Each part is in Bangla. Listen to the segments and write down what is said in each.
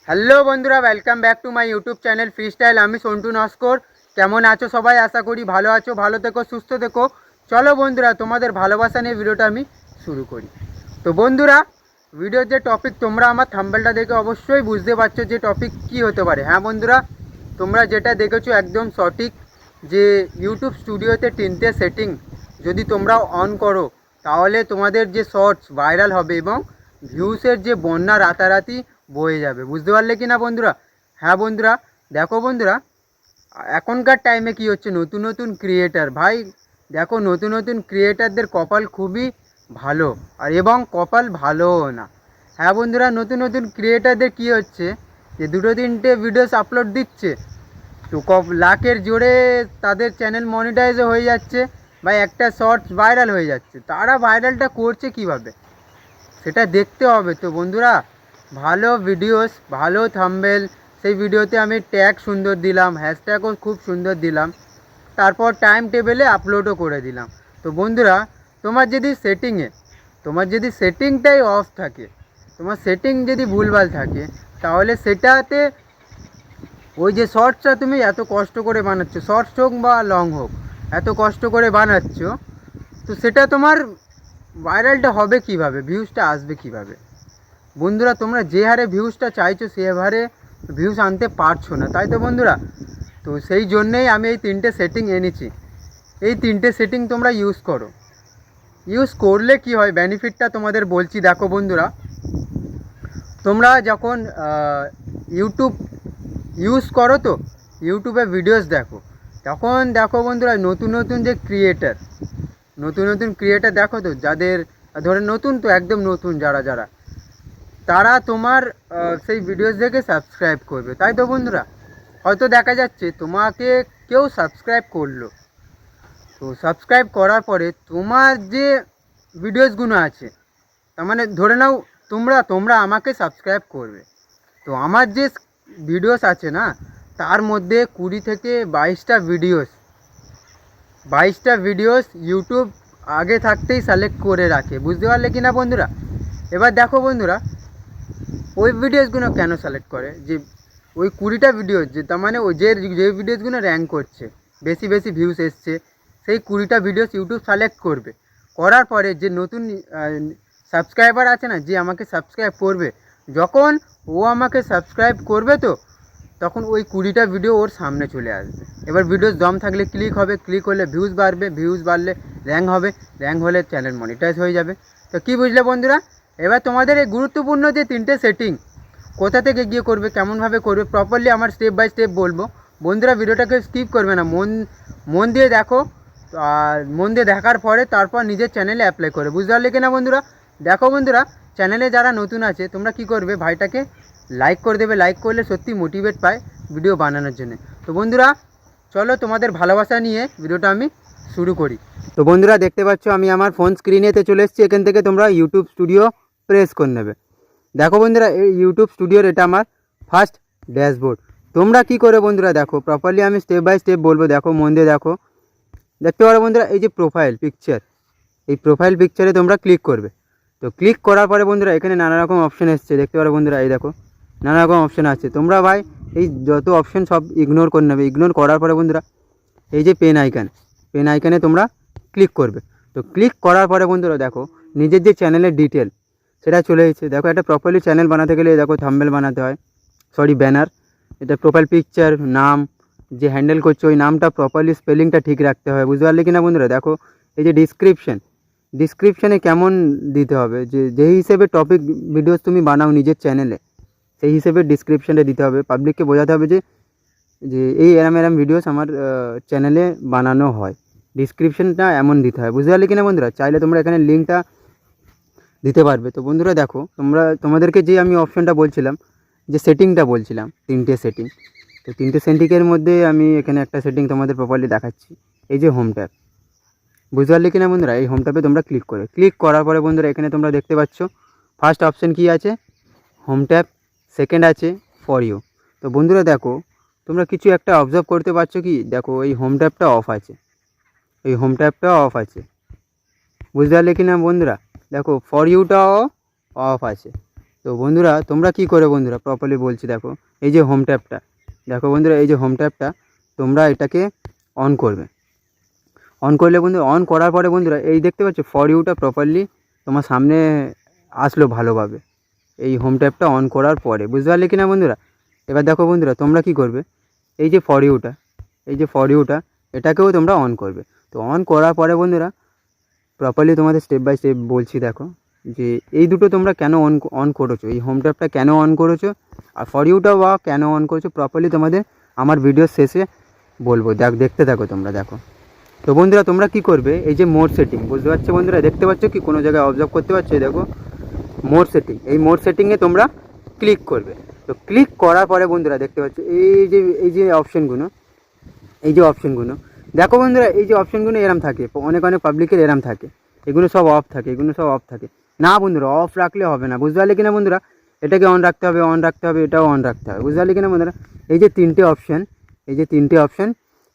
হ্যালো বন্ধুরা, welcome back to my YouTube channel free style. আমি সন্টু নস্কর। কেমন আছো সবাই? আশা করি ভালো আছো, ভালো থেকো, সুস্থ থেকো। চলো বন্ধুরা, তোমাদের ভালোবাসা নিয়ে ভিডিওটা আমি শুরু করি। তো বন্ধুরা, ভিডিওর যে টপিক, তোমরা আমার থাম্বনেলটা দেখে অবশ্যই বুঝতে পারছো যে টপিক কি হতে পারে। হ্যাঁ বন্ধুরা, তোমরা যেটা দেখেছো একদম সঠিক, যে ইউটিউব স্টুডিওতে 3টে সেটিং যদি তোমরা অন করো, তাহলে তোমাদের যে শর্টস ভাইরাল হবে এবং ভিউসের যে বন্যা রাতারাতি বয়ে যাবে। বুঝতে পারলে কি না বন্ধুরা? হ্যাঁ বন্ধুরা, দেখো বন্ধুরা, এখনকার টাইমে কি হচ্ছে, নতুন নতুন ক্রিয়েটার, ভাই দেখো, নতুন নতুন ক্রিয়েটারদের কপাল খুবই ভালো, আর এবং কপাল ভালোও না। হ্যাঁ বন্ধুরা, নতুন নতুন ক্রিয়েটারদের কি হচ্ছে, যে দুটো তিনটে ভিডিওস আপলোড দিচ্ছে, তো লাখের জোরে তাদের চ্যানেল মনিটাইজও হয়ে যাচ্ছে, বা একটা শর্টস ভাইরাল হয়ে যাচ্ছে। তারা ভাইরালটা করছে কিভাবে, সেটা দেখতে হবে। তো বন্ধুরা, ভালো ভিডিওস, ভালো থাম্বনেল, সেই ভিডিওতে আমি ট্যাগ সুন্দর দিলাম, হ্যাশট্যাগও খুব সুন্দর দিলাম, তারপর টাইম টেবিলে আপলোডও করে দিলাম। তো বন্ধুরা, তোমার যদি সেটিংটাই অফ থাকে, তোমার সেটিং যদি ভুলভাল থাকে, তাহলে সেটাতে ওই যে শর্টসটা তুমি এত কষ্ট করে বানাচ্ছো, শর্টস হোক বা লং হোক, এত কষ্ট করে বানাচ্ছ, তো সেটা তোমার ভাইরালটা হবে কিভাবে, ভিউজটা আসবে কিভাবে? বন্ধুরা, তোমরা যে হারে ভিউজটা চাইছো সে হারে ভিউজ আনতে পারছো না, তাই তো বন্ধুরা? তো সেই জন্যেই আমি এই 3টে সেটিং এনেছি। এই 3টে সেটিং তোমরা ইউজ করো। ইউজ করলে কি হয়, বেনিফিটটা তোমাদের বলছি। দেখো বন্ধুরা, তোমরা যখন ইউটিউব ইউজ করো, তো ইউটিউবে ভিডিওস দেখো, তখন দেখো বন্ধুরা, নতুন নতুন ক্রিয়েটার দেখো, তো যাদের ধরে নতুন, তো একদম নতুন যারা যারা, তারা তোমার সেই ভিডিওস দেখে সাবস্ক্রাইব করবে, তাই তো বন্ধুরা? হয়তো দেখা যাচ্ছে তোমাকে কেউ সাবস্ক্রাইব করলো, তো সাবস্ক্রাইব করার পরে তোমার যে ভিডিওসগুলো আছে, তার মানে ধরে নাও তোমরা তোমরা আমাকে সাবস্ক্রাইব করবে, তো আমার যে ভিডিওস আছে না, তার মধ্যে 20 থেকে 22টা ভিডিওস ইউটিউব আগে থাকতেই সিলেক্ট করে রাখে। বুঝতে পারলে কি না বন্ধুরা? এবার দেখো বন্ধুরা, ওই ভিডিওসগুলো কেন সিলেক্ট করে, যে ওই 20টা ভিডিওস, যে তার মানে ওই যে যে ভিডিওসগুলো র্যাঙ্ক করছে, বেশি বেশি ভিউস এসছে, সেই 20টা ভিডিওস ইউটিউব সিলেক্ট করবে। করার পরে যে নতুন সাবস্ক্রাইবার আছে না, যে আমাকে সাবস্ক্রাইব করবে, যখন ও আমাকে সাবস্ক্রাইব করবে, তো তখন ওই 20টা ভিডিও ওর সামনে চলে আসবে। এবার ভিডিওস দম থাকলে ক্লিক হবে, ক্লিক হলে ভিউজ বাড়বে, ভিউজ বাড়লে র্যাঙ্ক হবে, র্যাঙ্ক হলে চ্যানেল মনিটাইজ হয়ে যাবে। তো কী বুঝলে বন্ধুরা? এবার তোমাদের এই গুরুত্বপূর্ণ যে 3টে সেটিং কোথা থেকে গিয়ে করবে, কেমনভাবে করবে, প্রপারলি আমার স্টেপ বাই স্টেপ বলবো। বন্ধুরা, ভিডিওটাকে স্কিপ করবে না, মন মন দিয়ে দেখো। আর মন দিয়ে দেখার পরে তারপর নিজের চ্যানেলে অ্যাপ্লাই করে। বুঝতে পারলে কিনা বন্ধুরা? দেখো বন্ধুরা, চ্যানেলে যারা নতুন আছে, তোমরা কি করবে, ভাইটাকে লাইক করে দেবে। লাইক করলে সত্যি মোটিভেট পায় ভিডিও বানানোর জন্য। তো বন্ধুরা, চলো তোমাদের ভালোবাসা নিয়ে ভিডিওটা আমি শুরু করি। তো বন্ধুরা, দেখতে পাচ্ছ আমি আমার ফোন স্ক্রিনেতে চলে এসেছি। এখান থেকে তোমরা ইউটিউব স্টুডিও প্রেস করে নেবে। দেখো বন্ধুরা, এই ইউটিউব স্টুডিওর এটা আমার ফার্স্ট ড্যাশবোর্ড। তোমরা কি করে বন্ধুরা, দেখো প্রপারলি আমি স্টেপ বাই স্টেপ বলবো, দেখো মন দিয়ে দেখো। দেখতে পারো বন্ধুরা, এই যে প্রোফাইল পিকচার, এই প্রোফাইল পিকচারে তোমরা ক্লিক করবে। তো ক্লিক করার পরে বন্ধুরা, এখানে নানা রকম অপশান এসছে, দেখতে পারো বন্ধুরা, এই দেখো নানা রকম অপশান আছে। তোমরা ভাই এই যত অপশান সব ইগনোর করে নেবে। ইগনোর করার পরে বন্ধুরা, এই যে পেন আইকনে তোমরা ক্লিক করবে। তো ক্লিক করার পরে বন্ধুরা, দেখো নিজের যে চ্যানেলের ডিটেল সেটা চলে এসেছে। দেখো, একটা প্রপারলি চ্যানেল বানাতে গেলে দেখো থাম্বনেল বানাতে হয়, ব্যানার, এটা প্রোফাইল পিকচার, নাম, যে হ্যান্ডেল করছে ওই নামটা প্রপারলি স্পেলিংটা ঠিক রাখতে হয়। বুঝতে পারলে কি না বন্ধুরা? দেখো এই যে ডিসক্রিপশানে কেমন দিতে হবে, যে যেই হিসেবে টপিক ভিডিওস তুমি বানাও নিজের চ্যানেলে, সেই হিসেবে ডিসক্রিপশানটা দিতে হবে। পাবলিককে বোঝাতে হবে যে যে এই এরম ভিডিওস আমার চ্যানেলে বানানো হয়, ডিসক্রিপশানটা এমন দিতে হয়। বুঝতে পারলে কি না বন্ধুরা? চাইলে তোমরা এখানে লিঙ্কটা দিতে পারবে। তো বন্ধুরা দেখো, তোমাদেরকে যে আমি অপশানটা বলছিলাম, যে সেটিংটা বলছিলাম, 3টে সেটিং, তো 3টে সেটিংয়ের মধ্যে আমি এখানে একটা সেটিং তোমাদের প্রপারলি দেখাচ্ছি। এই যে হোম ট্যাব, বুঝতে পারলে কি না বন্ধুরা? এই হোম ট্যাবে তোমরা ক্লিক করার পরে বন্ধুরা, এখানে তোমরা দেখতে পাচ্ছ ফার্স্ট অপশান কী আছে, হোম ট্যাব। সেকেন্ড আছে ফর ইউ। তো বন্ধুরা দেখো, তোমরা কিছু একটা অবজার্ভ করতে পারছো কি, দেখো এই হোম ট্যাবটা অফ আছে, বুঝতে পারলে কি না বন্ধুরা? দেখো ফর ইউটাও অফ আছে। তো বন্ধুরা তোমরা কি করে বন্ধুরা প্রপারলি বলছি, দেখো এই যে হোম ট্যাবটা, দেখো বন্ধুরা এই যে হোম ট্যাবটা তোমরা এটাকে অন করবে। অন করলে বন্ধুরা, অন করার পরে বন্ধুরা এই দেখতে পাচ্ছ ফর ইউটা প্রপারলি তোমার সামনে আসলো ভালোভাবে এই হোম ট্যাবটা অন করার পরে, বুঝতে পারলে কি না বন্ধুরা। এবার দেখো বন্ধুরা তোমরা কি করবে, এই যে ফর ইউটা, এই যে ফর ইউটা এটাকেও তোমরা অন করবে। তো অন করার পরে বন্ধুরা প্রপারলি তোমাদের স্টেপ বাই স্টেপ বলছি, দেখো যে এই দুটো তোমরা কেন অন করেছো, এই হোম ট্যাবটা কেন অন করেছো আর ফর ইউটা বা কেন অন করেছো প্রপারলি তোমাদের আমার ভিডিওর শেষে বলবো, দেখতে থাকো তোমরা। দেখো তো বন্ধুরা তোমরা কি করবে, এই যে মোড সেটিং, বুঝতে পারছো বন্ধুরা, দেখতে পাচ্ছ কি কোনো জায়গায় অবজার্ভ করতে পারছো, দেখো মোড সেটিং, এই মোড সেটিংয়ে তোমরা ক্লিক করবে। তো ক্লিক করার পরে বন্ধুরা দেখতে পাচ্ছ এই যে অপশানগুলো, এই যে অপশানগুলো দেখো বন্ধুরা, এই যে অপশানগুলো এরম থাকে, অনেক পাবলিকের এরম থাকে, এগুলো সব অফ থাকে, এগুলো সব অফ থাকে না বন্ধুরা, অফ রাখলে হবে না, বুঝতে পারলে কিনা বন্ধুরা। এটাকে অন রাখতে হবে, অন রাখতে হবে, এটাও অন রাখতে হবে, বুঝতে পারলে কিনা বন্ধুরা। এই যে তিনটে অপশান, এই যে তিনটে অপশান,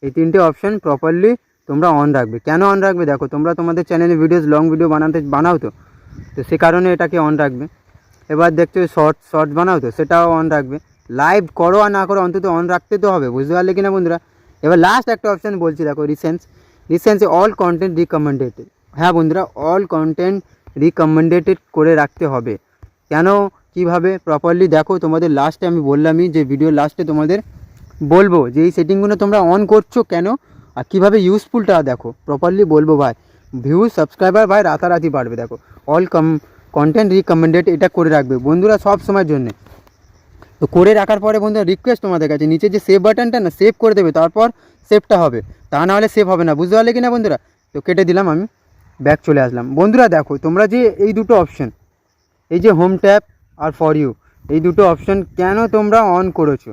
এই তিনটে অপশান প্রপারলি তোমরা অন রাখবে। কেন অন রাখবে, দেখো তোমরা তোমাদের চ্যানেলে ভিডিওস লং ভিডিও বানাও তো সে কারণে এটাকে অন রাখবে। এবার দেখছো শর্টস বানাও তো সেটাও অন রাখবে। লাইভ করো আর না করো অন্তত অন রাখতে তো হবে, বুঝতে পারলে কিনা বন্ধুরা। এবার লাস্ট একটা অপশান বলছি, দেখো রিসেন্সে অল কন্টেন্ট রিকমেন্ডেড। হ্যাঁ বন্ধুরা, অল কন্টেন্ট রিকমেন্ডেড করে রাখতে হবে। কেন, কিভাবে প্রপারলি দেখো, তোমাদের লাস্টে আমি বললামই যে ভিডিও লাস্টে তোমাদের বলবো যে এই সেটিংগুলো তোমরা অন করছো কেন আর কীভাবে ইউজফুলটা দেখো প্রপারলি বলবো ভাই। ভিউজ সাবস্ক্রাইবার ভাই রাতারাতি বাড়বে। দেখো অল কন্টেন্ট রিকমেন্ডেড এটা করে রাখবে বন্ধুরা সব সময়ের জন্যে। তো করে রাখার পরে বন্ধুরা রিকোয়েস্ট তোমাদের কাছে, নিচে যে সেভ বাটনটা না, সেভ করে দেবে, তারপর সেভটা হবে, তা না হলে সেভ হবে না, বুঝতে পারলে কি না বন্ধুরা। তো কেটে দিলাম, আমি ব্যাক চলে আসলাম। বন্ধুরা দেখো তোমরা যে এই দুটো অপশান, এই যে হোম ট্যাব আর ফর ইউ, এই দুটো অপশান কেন তোমরা অন করেছো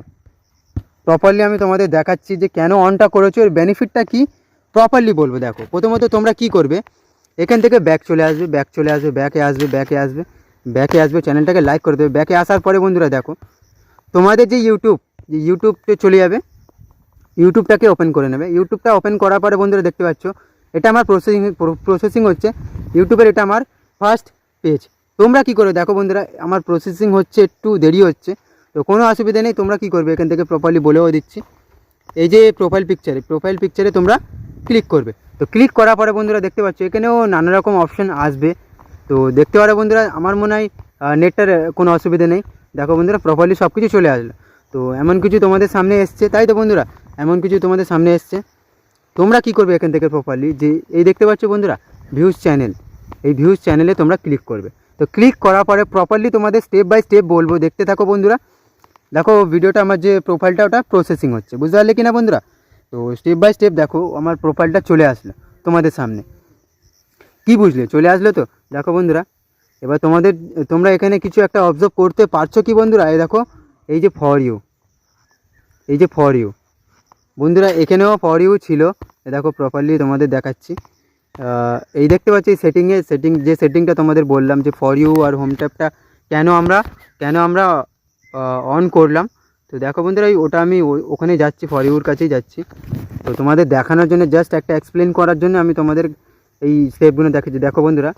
প্রপারলি আমি তোমাদের দেখাচ্ছি যে কেন অনটা করেছো, এর বেনিফিটটা কী প্রপারলি বলবো। দেখো প্রথমত তোমরা কি করবে, এখান থেকে ব্যাক চলে আসবে, ব্যাকে আসবে, চ্যানেলটাকে লাইক করে দেবে। ব্যাকে আসার পরে বন্ধুরা দেখো তোমাদের যে ইউটিউবতে চলে যাবে, ইউটিউবটাকে ওপেন করে নেবে। ইউটিউবটা ওপেন করার পরে বন্ধুরা দেখতে পাচ্ছ এটা আমার প্রসেসিং হচ্ছে ইউটিউবের, এটা আমার ফার্স্ট পেজ। তোমরা কি করে দেখো বন্ধুরা, আমার প্রসেসিং হচ্ছে, একটু দেরি হচ্ছে, তো কোনো অসুবিধা নেই। তোমরা কি করবে, এখান থেকে প্রপারলি বলেও দিচ্ছি, এই যে প্রোফাইল পিকচারে তোমরা ক্লিক করবে। তো ক্লিক করার পরে বন্ধুরা দেখতে পাচ্ছ এখানেও নানা রকম অপশান আসবে। তো দেখতে পারো বন্ধুরা, আমার মনে হয় নেটটার কোনো অসুবিধা নেই। দেখো বন্ধুরা প্রপারলি সব কিছু চলে আসলো। তো এমন কিছু তোমাদের সামনে এসছে, তাই তো বন্ধুরা, এমন কিছু তোমাদের সামনে এসছে। তোমরা কি করবে, এখান থেকে প্রপারলি যে এই দেখতে পাচ্ছ বন্ধুরা ভিউজ চ্যানেল, এই ভিউজ চ্যানেলে তোমরা ক্লিক করবে। তো ক্লিক করার পরে প্রপারলি তোমাদের স্টেপ বাই স্টেপ বলবো, দেখতে থাকো বন্ধুরা। দেখো ভিডিওটা আমার যে প্রোফাইলটা ওটা প্রসেসিং হচ্ছে, বুঝতে পারলে কি না বন্ধুরা। তো স্টেপ বাই স্টেপ দেখো আমার প্রোফাইলটা চলে আসলো তোমাদের সামনে, কি বুঝলে, চলে আসলো তো। দেখো বন্ধুরা এবার তোমরা এখানে কিছু একটা অবজার্ভ করতে পারছো কি বন্ধুরা, এই দেখো এই যে ফর ইউ, বন্ধুরা এখানেও ফর ইউ ছিল, দেখো প্রপারলি তোমাদের দেখাচ্ছি। এই দেখতে পাচ্ছি যে সেটিংটা তোমাদের বললাম যে ফর ইউ আর হোম ট্যাবটা কেন আমরা অন করলাম। তো দেখো বন্ধুরা ওটা আমি ওখানে যাচ্ছি, ফর ইউর কাছেই যাচ্ছি। তো তোমাদের দেখানোর জন্য, জাস্ট একটা এক্সপ্লেন করার জন্য আমি তোমাদের এই স্টেপগুলো দেখাচ্ছি। দেখো বন্ধুরা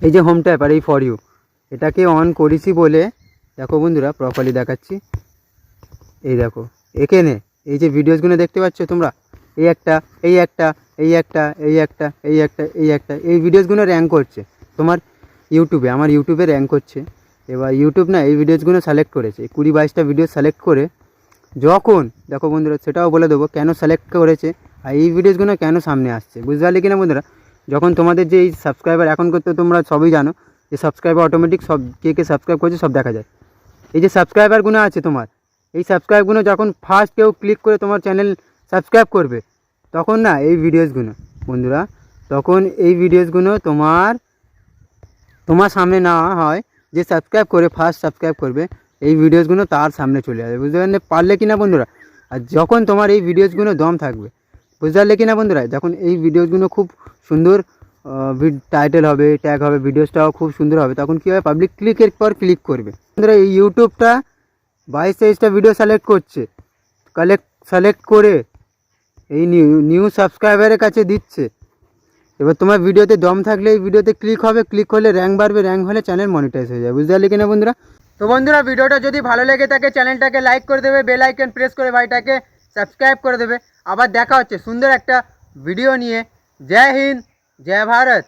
এই যে হোম ট্যাব আর এই ফর ইউ এটাকে অন করেছি বলে, দেখো বন্ধুরা প্রপারলি দেখাচ্ছি। এই দেখো এখানে এই যে ভিডিওসগুলো দেখতে পাচ্ছ তোমরা, এই ভিডিওসগুলো র্যাঙ্ক করছে তোমার ইউটিউবে, আমার ইউটিউবে র্যাঙ্ক করছে। এবার ইউটিউব না এই ভিডিওসগুলো সিলেক্ট করেছে, 20-22টা ভিডিও সিলেক্ট করে, যখন দেখো বন্ধুরা সেটাও বলে দেবো কেন সিলেক্ট করেছে আর এই ভিডিওসগুলো কেন সামনে আসছে, বুঝতে পারলে কিনা বন্ধুরা। যখন তোমাদের যে এই সাবস্ক্রাইবার, এখন করতে তোমরা সবই জানো যে সাবস্ক্রাইবার অটোমেটিক সব কে সাবস্ক্রাইব করছে সব দেখা যায়। এই যে সাবস্ক্রাইবারগুলো আছে তোমার, এই সাবস্ক্রাইবগুলো যখন ফার্স্ট কেউ ক্লিক করে তোমার চ্যানেল সাবস্ক্রাইব করবে, তখন না এই ভিডিওসগুলো বন্ধুরা, তখন এই ভিডিওসগুলো তোমার সামনে না হয়, যে সাবস্ক্রাইব করে ফার্স্ট সাবস্ক্রাইব করবে এই ভিডিওসগুলো তার সামনে চলে যাবে, বুঝতে পারলে কি না বন্ধুরা। আর যখন তোমার এই ভিডিওসগুলো দম থাকবে, বুঝতে পারলে কি না বন্ধুরা, যখন এই ভিডিওসগুলো খুব সুন্দর টাইটেল হবে, ট্যাগ হবে, ভিডিওসটাও খুব সুন্দর হবে, তখন কী হবে, পাবলিক ক্লিকের পর ক্লিক করবে বন্ধুরা। এই ইউটিউবটা 22-23টা ভিডিও সিলেক্ট করে এই নিউ সাবস্ক্রাইবারের কাছে দিচ্ছে। এবার তোমার ভিডিওতে দম থাকলে এই ভিডিওতে ক্লিক হবে, ক্লিক করলে র্যাঙ্ক বাড়বে, র্যাঙ্ক হলে চ্যানেল মনিটাইজ হয়ে যাবে। বুঝতে পারলে কিনা বন্ধুরা? তো বন্ধুরা ভিডিওটা যদি ভালো লেগে থাকে চ্যানেলটাকে লাইক করে দেবে, বেল আইকন প্রেস করে ভাইটাকে সাবস্ক্রাইব করে দেবে। আবার দেখা হচ্ছে সুন্দর একটা ভিডিও নিয়ে। জয় হিন্দ, জয় ভারত।